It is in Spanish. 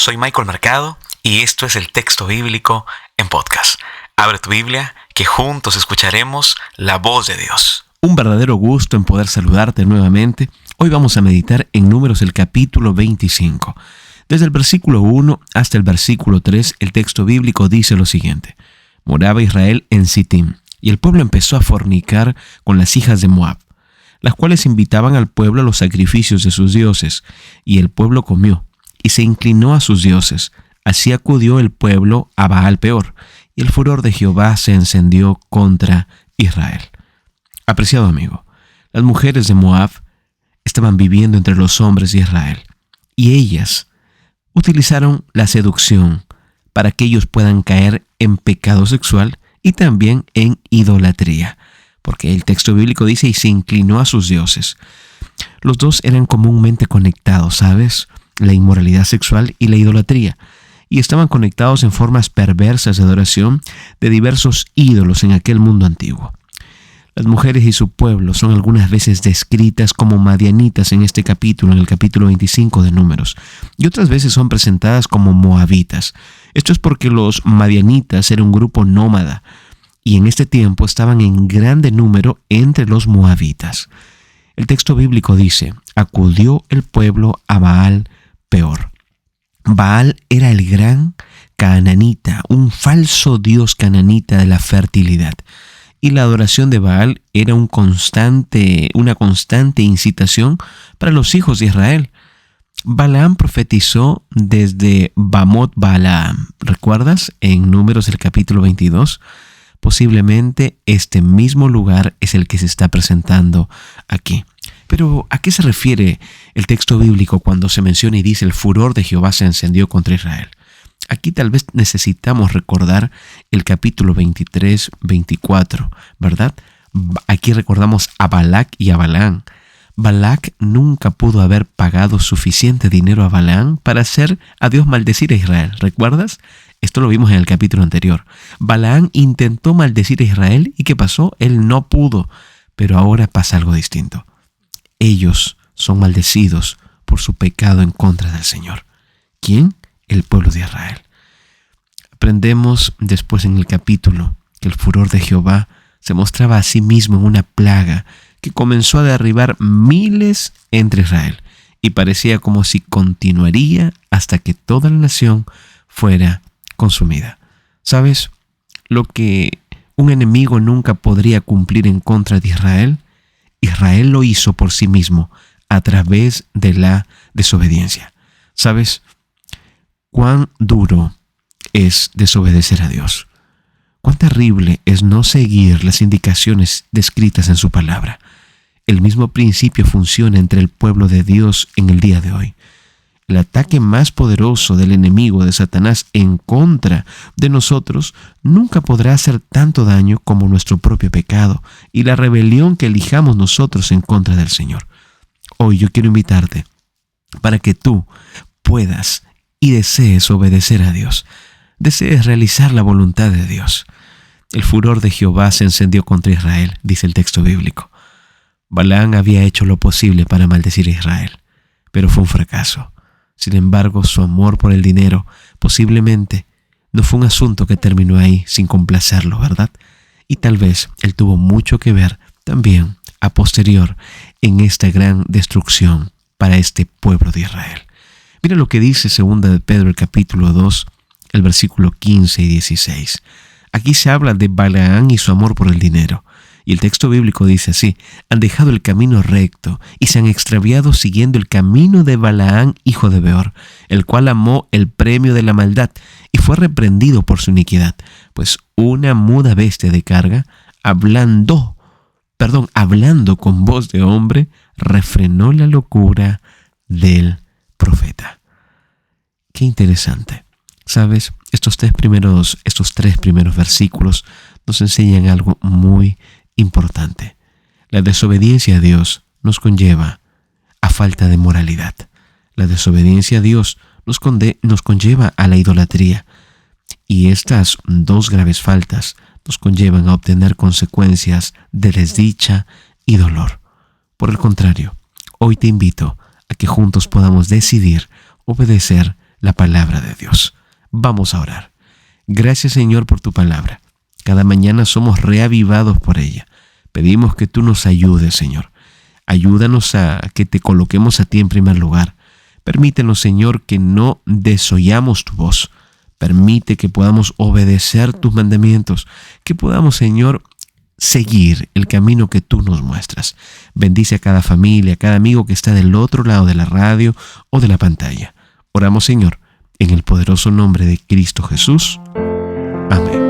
soy Michael Mercado y esto es el texto bíblico en podcast. Abre tu Biblia, que juntos escucharemos la voz de Dios. Un verdadero gusto en poder saludarte nuevamente. Hoy vamos a meditar en Números el capítulo 25. Desde el versículo 1 hasta el versículo 3, el texto bíblico dice lo siguiente. Moraba Israel en Sittim, y el pueblo empezó a fornicar con las hijas de Moab, las cuales invitaban al pueblo a los sacrificios de sus dioses, y el pueblo comió, y se inclinó a sus dioses. Así acudió el pueblo a Baal Peor, y el furor de Jehová se encendió contra Israel. Apreciado amigo, las mujeres de Moab estaban viviendo entre los hombres de Israel, y ellas utilizaron la seducción para que ellos puedan caer en pecado sexual y también en idolatría, porque el texto bíblico dice, y se inclinó a sus dioses. Los dos eran comúnmente conectados, ¿sabes? La inmoralidad sexual y la idolatría, y estaban conectados en formas perversas de adoración de diversos ídolos en aquel mundo antiguo. Las mujeres y su pueblo son algunas veces descritas como madianitas en este capítulo, en el capítulo 25 de Números, y otras veces son presentadas como moabitas. Esto es porque los madianitas eran un grupo nómada, y en este tiempo estaban en grande número entre los moabitas. El texto bíblico dice, acudió el pueblo a Baal Peor. Baal era el gran cananita, un falso dios cananita de la fertilidad. Y la adoración de Baal era una constante incitación para los hijos de Israel. Balaam profetizó desde Bamot Balaam. ¿Recuerdas? En Números el capítulo 22. Posiblemente este mismo lugar es el que se está presentando aquí. Pero ¿a qué se refiere el texto bíblico cuando se menciona y dice el furor de Jehová se encendió contra Israel? Aquí tal vez necesitamos recordar el capítulo 23, 24, ¿verdad? Aquí recordamos a Balac y a Balaam. Balac nunca pudo haber pagado suficiente dinero a Balaam para hacer a Dios maldecir a Israel. ¿Recuerdas? Esto lo vimos en el capítulo anterior. Balaam intentó maldecir a Israel y ¿qué pasó? Él no pudo. Pero ahora pasa algo distinto. Ellos son maldecidos por su pecado en contra del Señor. ¿Quién? El pueblo de Israel. Aprendemos después en el capítulo que el furor de Jehová se mostraba a sí mismo en una plaga que comenzó a derribar miles entre Israel y parecía como si continuaría hasta que toda la nación fuera consumida. ¿Sabes? Lo que un enemigo nunca podría cumplir en contra de Israel, Israel lo hizo por sí mismo a través de la desobediencia. ¿Sabes? Cuán duro es desobedecer a Dios. Cuán terrible es no seguir las indicaciones descritas en su palabra. El mismo principio funciona entre el pueblo de Dios en el día de hoy. El ataque más poderoso del enemigo de Satanás en contra de nosotros nunca podrá hacer tanto daño como nuestro propio pecado y la rebelión que elijamos nosotros en contra del Señor. Hoy yo quiero invitarte para que tú puedas y desees obedecer a Dios, desees realizar la voluntad de Dios. El furor de Jehová se encendió contra Israel, dice el texto bíblico. Balaam había hecho lo posible para maldecir a Israel, pero fue un fracaso. Sin embargo, su amor por el dinero posiblemente no fue un asunto que terminó ahí sin complacerlo, ¿verdad? Y tal vez él tuvo mucho que ver también a posterior en esta gran destrucción para este pueblo de Israel. Mira lo que dice 2 de Pedro, el capítulo 2, el versículo 15 y 16. Aquí se habla de Balaam y su amor por el dinero. Y el texto bíblico dice así, han dejado el camino recto y se han extraviado siguiendo el camino de Balaam, hijo de Beor, el cual amó el premio de la maldad y fue reprendido por su iniquidad, pues una muda bestia de carga, hablando con voz de hombre, refrenó la locura del profeta. Qué interesante. ¿Sabes? Estos tres primeros versículos nos enseñan algo muy importante. La desobediencia a Dios nos conlleva a falta de moralidad. La desobediencia a Dios nos conlleva a la idolatría. Y estas dos graves faltas nos conllevan a obtener consecuencias de desdicha y dolor. Por el contrario, hoy te invito a que juntos podamos decidir obedecer la palabra de Dios. Vamos a orar. Gracias, Señor, por tu palabra. Cada mañana somos reavivados por ella. Pedimos que tú nos ayudes, Señor. Ayúdanos a que te coloquemos a ti en primer lugar. Permítenos, Señor, que no desoyamos tu voz. Permite que podamos obedecer tus mandamientos, que podamos, Señor, seguir el camino que tú nos muestras. Bendice a cada familia, a cada amigo que está del otro lado de la radio o de la pantalla. Oramos, Señor, en el poderoso nombre de Cristo Jesús. Amén.